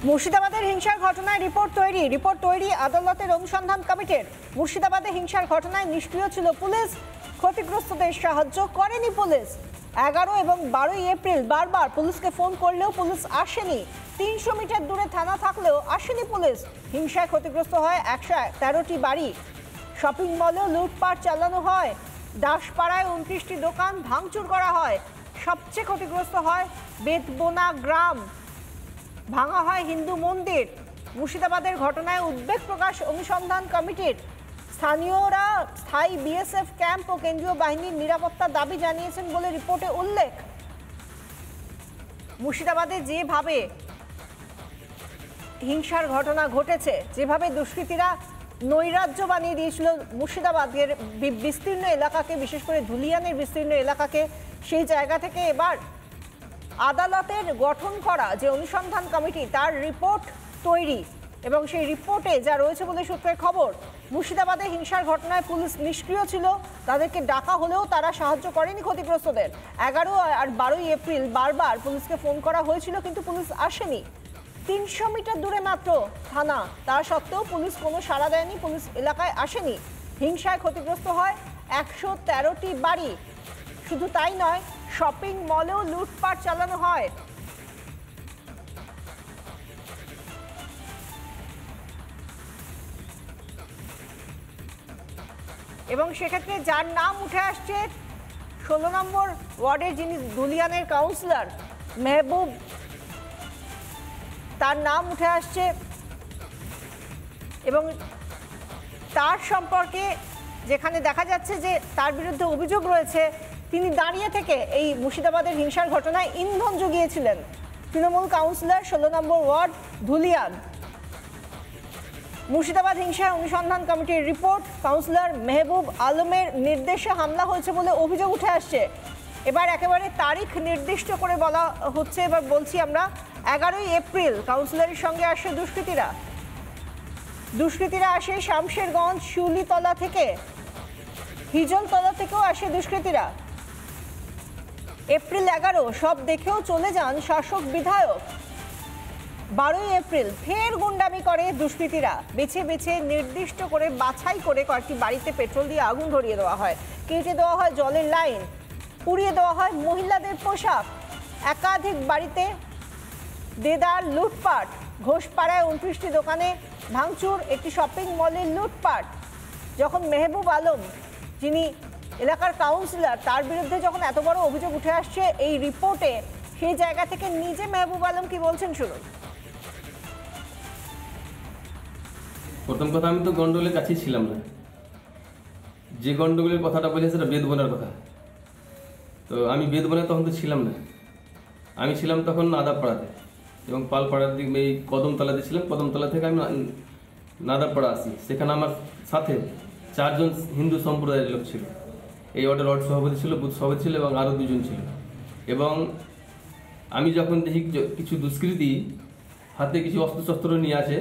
মুর্শিদাবাদের হিংসার ঘটনায় রিপোর্ট তৈরি আদালতের অনুসন্ধান কমিটির। মুর্শিদাবাদে হিংসার ঘটনায় নিষ্ক্রিয় ছিল পুলিশ, ক্ষতিগ্রস্তদের সাহায্য করেনি পুলিশ। 11 এবং 12 এপ্রিল বারবার পুলিশকে ফোন করলেও পুলিশ আসেনি। 300 মিটার দূরে থানা থাকলেও আসেনি পুলিশ। হিংসায় ক্ষতিগ্রস্ত হয় 113টি বাড়ি। শপিং মলেও লুটপাট চালানো হয়। দাসপাড়ায় 29টি দোকান ভাঙচুর করা হয়। সবচেয়ে ক্ষতিগ্রস্ত হয় বেদবোনা গ্রাম, ভাঙা হয় হিন্দু মন্দির। মুর্শিদাবাদের ঘটনায় উদ্বেগ প্রকাশ অনুসন্ধান কমিটির। স্থানীয়রা স্থায়ী বিএসএফ ক্যাম্প ও কেন্দ্রীয় বাহিনীর নিরাপত্তার দাবি জানিয়েছেন বলে রিপোর্টে উল্লেখ। মুর্শিদাবাদে যেভাবে হিংসার ঘটনা ঘটেছে, যেভাবে দুষ্কৃতীরা নৈরাজ্য বানিয়ে দিয়েছিল মুর্শিদাবাদের বিস্তীর্ণ এলাকাকে, বিশেষ করে ধুলিয়ানের বিস্তীর্ণ এলাকাকে, সেই জায়গা থেকে এবার আদালতের গঠন করা যে অনুসন্ধান কমিটি, তার রিপোর্ট তৈরি এবং সেই রিপোর্টে যা রয়েছে বলে সূত্রের খবর, মুর্শিদাবাদে হিংসার ঘটনায় পুলিশ নিষ্ক্রিয় ছিল। তাদেরকে ডাকা হলেও তারা সাহায্য করেনি ক্ষতিগ্রস্তদের। 11 আর 12 এপ্রিল বারবার পুলিশকে ফোন করা হয়েছিল, কিন্তু পুলিশ আসেনি। 300 মিটার দূরে মাত্র থানা, তা সত্ত্বেও পুলিশ কোনো সাড়া দেয়নি, পুলিশ এলাকায় আসেনি। হিংসায় ক্ষতিগ্রস্ত হয় 113টি বাড়ি। শুধু তাই নয়, শপিং মলেও লুটপাট চালানো হয়। এবং সেক্ষেত্রে যার নাম উঠে আসছে 16 নম্বর ওয়ার্ডের, যিনি ধুলিয়ানের কাউন্সিলর মেহবুব, তার নাম উঠে আসছে এবং তার সম্পর্কে যেখানে দেখা যাচ্ছে যে তার বিরুদ্ধে অভিযোগ রয়েছে, তিনি দাঁড়িয়ে থেকে এই মুর্শিদাবাদের হিংসার ঘটনায় ইন্ধন জুগিয়েছিলেন। তৃণমূল কাউন্সিলর 16 নম্বর ওয়ার্ড ধুলিয়ান। মুর্শিদাবাদ হিংসায় অনুসন্ধান কমিটির রিপোর্ট, কাউন্সিলর মেহবুব আলমের নির্দেশে হামলা হয়েছে বলে অভিযোগ উঠে আসছে। এবার একেবারে তারিখ নির্দিষ্ট করে বলা হচ্ছে। এবার বলছি আমরা, 11 এপ্রিল কাউন্সিলরের সঙ্গে আসে দুষ্কৃতীরা আসে শামশেরগঞ্জ, শিউলিতলা থেকে, হিজলতলা থেকেও আসে দুষ্কৃতীরা। এপ্রিল 11 সব দেখেও চলে যান শাসক বিধায়ক। 12 এপ্রিল ফের গুন্ডামি করে দুষ্কৃতীরা। বেছে বেছে নির্দিষ্ট করে বাছাই করে কয়েকটি বাড়িতে পেট্রোল দিয়ে আগুন ধরিয়ে দেওয়া হয়, কেটে দেওয়া হয় জলের লাইন, পুড়িয়ে দেওয়া হয় মহিলাদের পোশাক। একাধিক বাড়িতে দেদার লুটপাট। ঘোষপাড়ায় 29টি দোকানে ভাঙচুর, একটি শপিং মলে লুটপাট। যখন মেহবুব আলম, যিনি এলাকার কাউন্সিলর, তার বিরুদ্ধে যখন এত বড় অভিযোগ উঠে আসছে এই রিপোর্টে, সেই জায়গা থেকে নিজে মেহবুব আলম কি বলছেন শুনুন। প্রথম কথা, আমি তো গন্ডগোলের কাছেই ছিলাম না। যে গন্ডগোলের কথাটা বলেছে সেটা বেদবোনার কথা। তো আমি বেদবোনায় তখন তো ছিলাম না, আমি ছিলাম তখন নাদাবপাড়াতে এবং পালপাড়ার দিক এই কদমতলাতে ছিলাম। কদমতলা থেকে আমি নাদাবপাড়া আসি। সেখানে আমার সাথে 4 জন হিন্দু সম্প্রদায়ের লোক ছিল। এই ওয়ার্ডের সভাপতি ছিল, বুথ সভাপতি ছিল এবং আরও 2 জন ছিল। এবং আমি যখন দেখি কিছু দুষ্কৃতী হাতে কিছু অস্ত্রশস্ত্র নিয়ে আসে,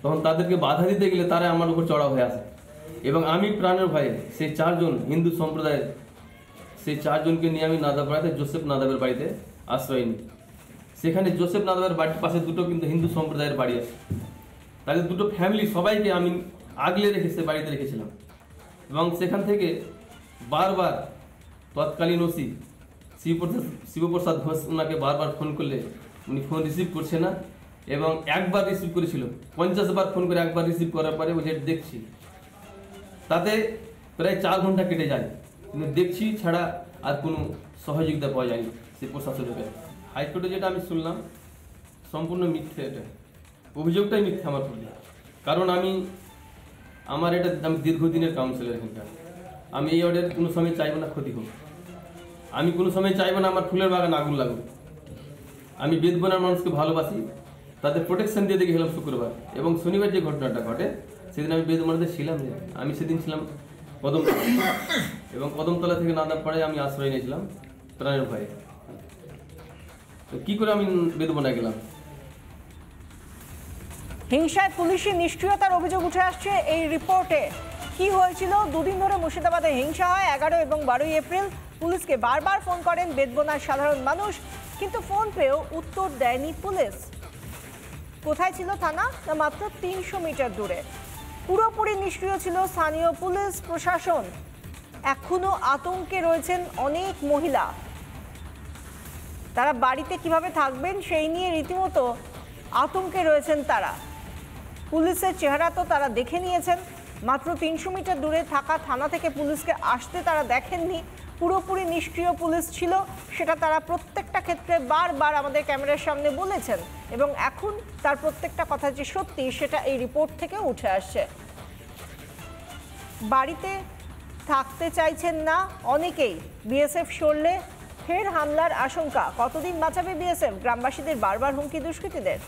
তখন তাদেরকে বাধা দিতে গেলে তারা আমার উপর চড়া হয়ে আসে এবং আমি প্রাণের ভয়ে সেই 4 জন হিন্দু সম্প্রদায়ের, সেই 4 জনকে নিয়ে আমি নাদাবপাড়াতে জোসেফ নাদাবের বাড়িতে আশ্রয় নিই। সেখানে জোসেফ নাদাবের বাড়ির পাশে 2টো কিন্তু হিন্দু সম্প্রদায়ের বাড়ি আছে। তাদের 2টো ফ্যামিলি সবাইকে আমি আগলে রেখে সে বাড়িতে রেখেছিলাম। এবং সেখান থেকে বারবার তৎকালীন ওসি শিবপ্রসাদ ঘোষ ওনাকে বারবার ফোন করলে উনি ফোন রিসিভ করছে না, এবং একবার রিসিভ করেছিল, 50 বার ফোন করে একবার রিসিভ করার পরে ওই দেখছি, তাতে প্রায় 4 ঘন্টা কেটে যায়, কিন্তু দেখছি ছাড়া আর কোনো সহযোগিতা পাওয়া যায়নি সেই প্রশাসনের। হাইকোর্টে যেটা আমি শুনলাম সম্পূর্ণ মিথ্যে, এটা অভিযোগটাই মিথ্যে আমার প্রতি। কারণ আমি দীর্ঘদিনের কাউন্সিলর এখানকার। আমি এই ওয়ার্ডের কোনো সময় চাইবো না ক্ষতি হোক, আমি কোনো সময় চাইবো না আমার ফুলের বাগান আগুন লাগুক। আমি বেদবোনার মানুষকে ভালোবাসি, তাদের প্রোটেকশন দিয়ে গেলাম শুক্রবার। এবং শনিবার যে ঘটনাটা ঘটে সেদিন আমি বেদবোনাতে ছিলাম না, আমি সেদিন ছিলাম কদমতলা, এবং কদমতলা থেকে নাদাবপাড়ায় আমি আশ্রয় নিয়েছিলাম প্রাণের ভয়ে। তো কি করে আমি বেদবোনায় গেলাম? হিংসায় পুলিশের নিষ্ক্রিয়তার অভিযোগ উঠে আসছে এই রিপোর্টে। কি হয়েছিল? 2 দিন ধরে মুর্শিদাবাদে হিংসা হয়। 11 এবং 12 এপ্রিল পুলিশকে বারবার ফোন করেন বেদবোনার সাধারণ মানুষ, কিন্তু ফোন পেয়েও উত্তর দেয়নি পুলিশ। কোথায় ছিল থানা? না মাত্র 300 মিটার দূরে। পুরোপুরি নিষ্ক্রিয় ছিল স্থানীয় পুলিশ প্রশাসন। এখনো আতঙ্কে রয়েছেন অনেক মহিলা। তারা বাড়িতে কিভাবে থাকবেন সেই নিয়ে রীতিমতো আতঙ্কে রয়েছেন তারা। পুলিশের চেহারা তো তারা দেখে নিয়েছেন, মাত্র 300 মিটার দূরে থাকা থানা থেকে পুলিশকে আসতে তারা দেখেননি। পুরোপুরি নিষ্ক্রিয় পুলিশ ছিল, সেটা তারা প্রত্যেকটা ক্ষেত্রে বারবার আমাদের ক্যামেরার সামনে বলেছেন, এবং এখন তার প্রত্যেকটা কথা যে সত্যি সেটা এই রিপোর্ট থেকে উঠে আসছে। বাড়িতে থাকতে চাইছেন না অনেকেই। বিএসএফ সরলে ফের হামলার আশঙ্কা। কতদিন বাঁচাবে বিএসএফ? গ্রামবাসীদের বারবার হুমকি দুষ্কৃতীদের।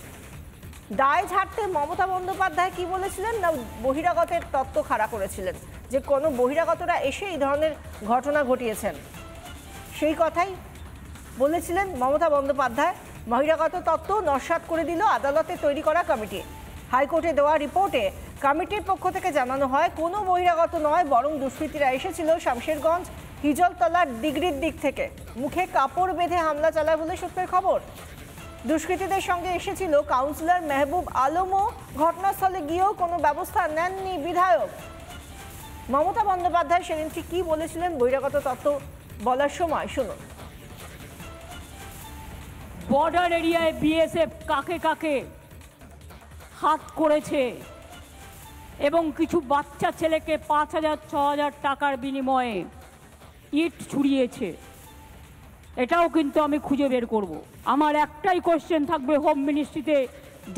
দায় ঝাড়তে মমতা বন্দ্যোপাধ্যায় কি বলেছিলেন? না বহিরাগতের তত্ত্ব খাড়া করেছিলেন, যে কোনো বহিরাগতরা এসে এই ধরনের ঘটনা ঘটিয়েছেন। সেই কথাই বলেছিলেন মমতা বন্দ্যোপাধ্যায়। বহিরাগত তত্ত্ব নস্যাৎ করে দিল আদালতে তৈরি করা কমিটি। হাইকোর্টে দেওয়া রিপোর্টে কমিটির পক্ষ থেকে জানানো হয়, কোনো বহিরাগত নয়, বরং দুষ্কৃতীরা এসেছিল শামশেরগঞ্জ হিজলতলার ডিগ্রির দিক থেকে। মুখে কাপড় বেঁধে হামলা চালায় বলে সূত্রের খবর। দুষ্কৃতীদের সঙ্গে এসেছিল কাউন্সিলর মেহবুব আলমও। ঘটনাস্থলে গিয়েও কোনো ব্যবস্থা নেননি বিধায়ক। মমতা বন্দ্যোপাধ্যায় সেদিন ঠিক কি বলেছিলেন বহিরাগত তত্ত্ব বলার সময়, শুনুন। বর্ডার এরিয়ায় বিএসএফ কাকে কাকে হাত করেছে এবং কিছু বাচ্চা ছেলেকে 5,000-6,000 টাকার বিনিময়ে ইট ছুড়িয়েছে, এটাও কিন্তু আমি খুঁজে বের করব। আমার একটাই কোশ্চেন থাকবে হোম মিনিস্ট্রিতে,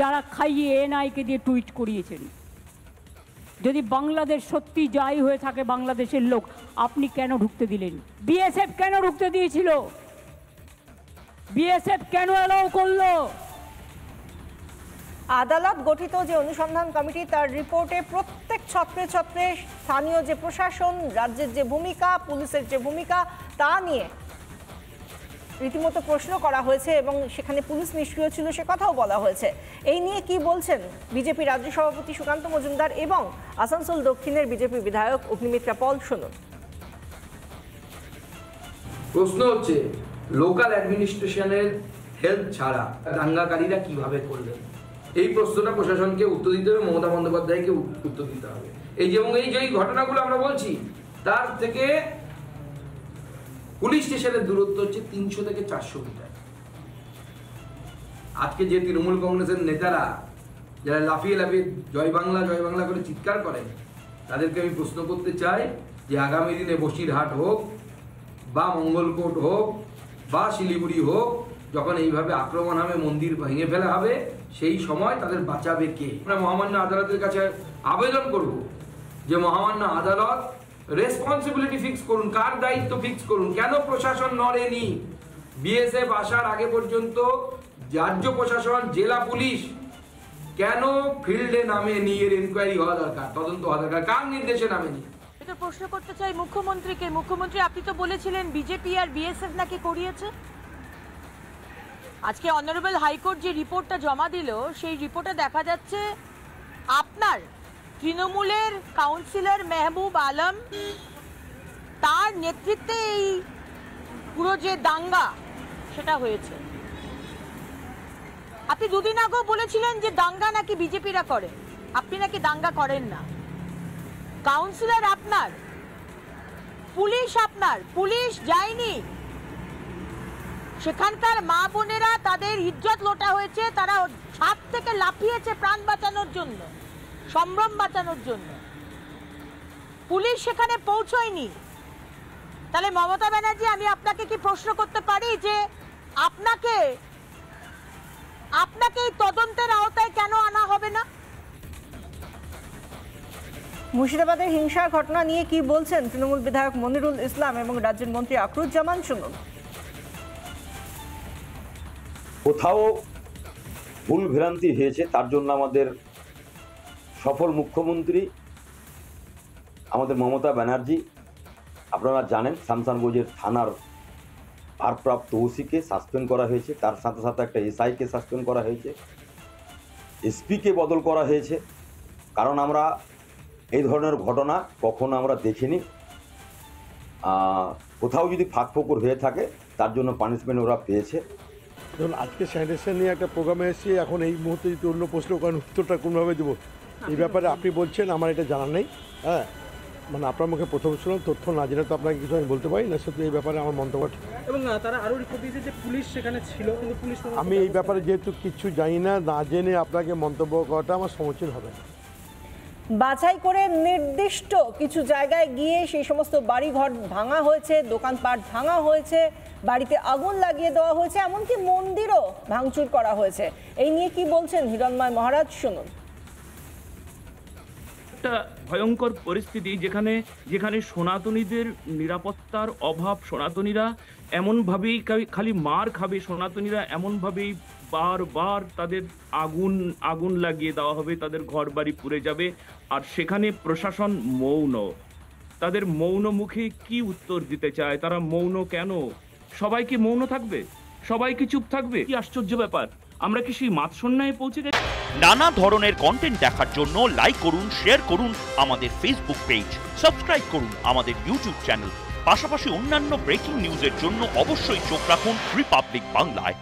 যারা খাইয়ে এনআইকে দিয়ে টুইট করিয়েছেন, যদি বাংলাদেশ সত্যি যাই হয়ে থাকে বাংলাদেশের লোক, আপনি কেন ঢুকতে দিলেন? বিএসএফ কেন ঢুকতে দিয়েছিল? বিএসএফ কেন এলাও করলো? আদালত গঠিত যে অনুসন্ধান কমিটি, তার রিপোর্টে প্রত্যেক ছত্রে ছত্রে স্থানীয় যে প্রশাসন, রাজ্যের যে ভূমিকা, পুলিশের যে ভূমিকা, তা নিয়ে রীতিমতো প্রশ্ন করা হয়েছে, এবং সেখানে পুলিশ নিষ্ক্রিয় ছিল সে কথাও বলা হয়েছে। এই নিয়ে কি বলছেন বিজেপি রাজ্য সভাপতি সুকান্ত মজুমদার এবং আসানসোল দক্ষিণের বিজেপি বিধায়ক অগ্নিমিত্রা পল, শুনুন। প্রশ্ন হচ্ছে, লোকাল অ্যাডমিনিস্ট্রেশনের হেল্প ছাড়া দাঙ্গাকারীরা কিভাবে করলেন? এই প্রশ্নটা প্রশাসনকে উত্তর দিতে হবে, মমতা বন্দ্যোপাধ্যায়কে উত্তর দিতে হবে। এই যে ঘটনাগুলো আমরা বলছি, তার থেকে পুলিশ স্টেশনের দূরত্ব হচ্ছে 300 থেকে 400 মিটার। আজকে যে তৃণমূল কংগ্রেসের নেতারা যারা লাফিয়ে লাফিয়ে জয় বাংলা করে চিৎকার করেন, তাদেরকে আমি প্রশ্ন করতে চাই যে আগামী দিনে বসিরহাট হোক বা মঙ্গলকোট হোক বা শিলিগুড়ি হোক, যখন এইভাবে আক্রমণ হবে, মন্দির ভেঙে ফেলা হবে, সেই সময় তাদের বাঁচাবে কে? আমরা মহামান্য আদালতের কাছে আবেদন করব যে মহামান্য আদালত রেসপন্সিবিলিটি ফিক্স করুন, কার দায়িত্ব ফিক্স করুন। কেন প্রশাসন নড়েনি? বিএসএফ আসার আগে পর্যন্ত রাজ্য প্রশাসন, জেলা পুলিশ কেন ফিল্ডে নামেনি? এর এনকোয়ারি হওয়া দরকার, তদন্ত হওয়া দরকার। কার নির্দেশে নামেনি? এটা প্রশ্ন করতে চাই মুখ্যমন্ত্রীকে। মুখ্যমন্ত্রী, আপনি তো বলেছিলেন বিজেপি আর বিএসএফ নাকি করিয়েছে। আজকে অনারেবল হাইকোর্ট যে রিপোর্টটা জমা দিল, সেই রিপোর্টে দেখা যাচ্ছে আপনার তৃণমূলের কাউন্সিলর মেহবুব আলম, তার নেতৃত্বে এই পুরো যে দাঙ্গা সেটা হয়েছে। আপনি দুদিন আগেও বলেছিলেন যে দাঙ্গা নাকি বিজেপিরা করে, আপনি নাকি দাঙ্গা করেন না। কাউন্সিলর আপনার, পুলিশ আপনার, পুলিশ যায়নি। সেখানকার মা বোনেরা, তাদের ইজ্জত লোটা হয়েছে, তারা ছাদ থেকে লাফিয়েছে প্রাণ বাঁচানোর জন্য, সম্ভ্রম বাঁচানোর জন্য। পুলিশ সেখানে পৌঁছয়নি। তাহলে মমতা ব্যানার্জি, আমি আপনাকে কি প্রশ্ন করতে পারি যে আপনাকে এই তদন্তের আওতায় কেন আনা হবে না? মুর্শিদাবাদের হিংসার ঘটনা নিয়ে কি বলছেন তৃণমূল বিধায়ক মনিরুল ইসলাম এবং রাজ্যের মন্ত্রী আকরুজ্জামান, শুনুন। কোথাও ভুল ভ্রান্তি হয়েছে, তার জন্য আমাদের সফল মুখ্যমন্ত্রী আমাদের মমতা ব্যানার্জি, আপনারা জানেন শামসানগঞ্জের থানার ভারপ্রাপ্ত ওসিকে সাসপেন্ড করা হয়েছে, তার সাথে সাথে একটা এসআইকে সাসপেন্ড করা হয়েছে, এসপিকে বদল করা হয়েছে। কারণ আমরা এই ধরনের ঘটনা কখনো আমরা দেখিনি। কোথাও যদি ফাঁক ফোকর হয়ে থাকে, তার জন্য পানিশমেন্ট ওরা পেয়েছে। ধরুন আজকে স্যানিটেশন নিয়ে একটা প্রোগ্রামে এসেছি, এখন এই মুহূর্তে যদি অন্য প্রশ্ন করেন উত্তরটা কোনোভাবে দেবো এই ব্যাপারে আপনি বলছেন, আমার এটা জানা নেই। হ্যাঁ, মানে আপনার মুখে প্রথম শুনলাম, তথ্য না জেনে তো আপনাকে কিছু আমি বলতে পারি না, সত্যি এই ব্যাপারে আমার মন্তব্য ঠিক। এবং তারা আরও রিপোর্ট দিয়েছে যে পুলিশ সেখানে ছিল, কিন্তু পুলিশ আমি এই ব্যাপারে যেহেতু কিছু জানি না, না জেনে আপনাকে মন্তব্য করাটা আমার সমীচীন হবে না। বাছাই করে নির্দিষ্ট কিছু জায়গায় গিয়ে সেই সমস্ত বাড়িঘর ভাঙা হয়েছে, দোকানপাট ভাঙা হয়েছে, বাড়িতে আগুন লাগিয়ে দেওয়া হয়েছে, এমনকি মন্দিরও ভাঙচুর করা হয়েছে। এই নিয়ে কি বলছেন হিরণময় মহারাজ, শুনুন। একটা ভয়ঙ্কর পরিস্থিতি যেখানে সনাতনীদের নিরাপত্তার অভাব, সনাতনীরা এমনভাবেই খালি মার খাবে, সনাতনীরা এমনভাবেই বারবার তাদের আগুন লাগিয়ে দেওয়া হবে, তাদের ঘর বাড়ি পুড়ে যাবে। আর সেখানে প্রশাসন মৌন। তাদের মৌন মুখে কি উত্তর দিতে চায়? তারা মৌন কেন? সবাই কি মৌন থাকবে? সবাই কি চুপ থাকবে? কি আশ্চর্য ব্যাপার! আমরা কি সেই মাতসন্যায় পৌঁছে গেছি? নানা ধরনের কন্টেন্ট দেখার জন্য লাইক করুন, শেয়ার করুন আমাদের ফেসবুক পেজ, সাবস্ক্রাইব করুন আমাদের ইউটিউব চ্যানেল। পাশাপাশি অন্যান্য ব্রেকিং নিউজের জন্য অবশ্যই চোখ রাখুন রিপাবলিক বাংলায়।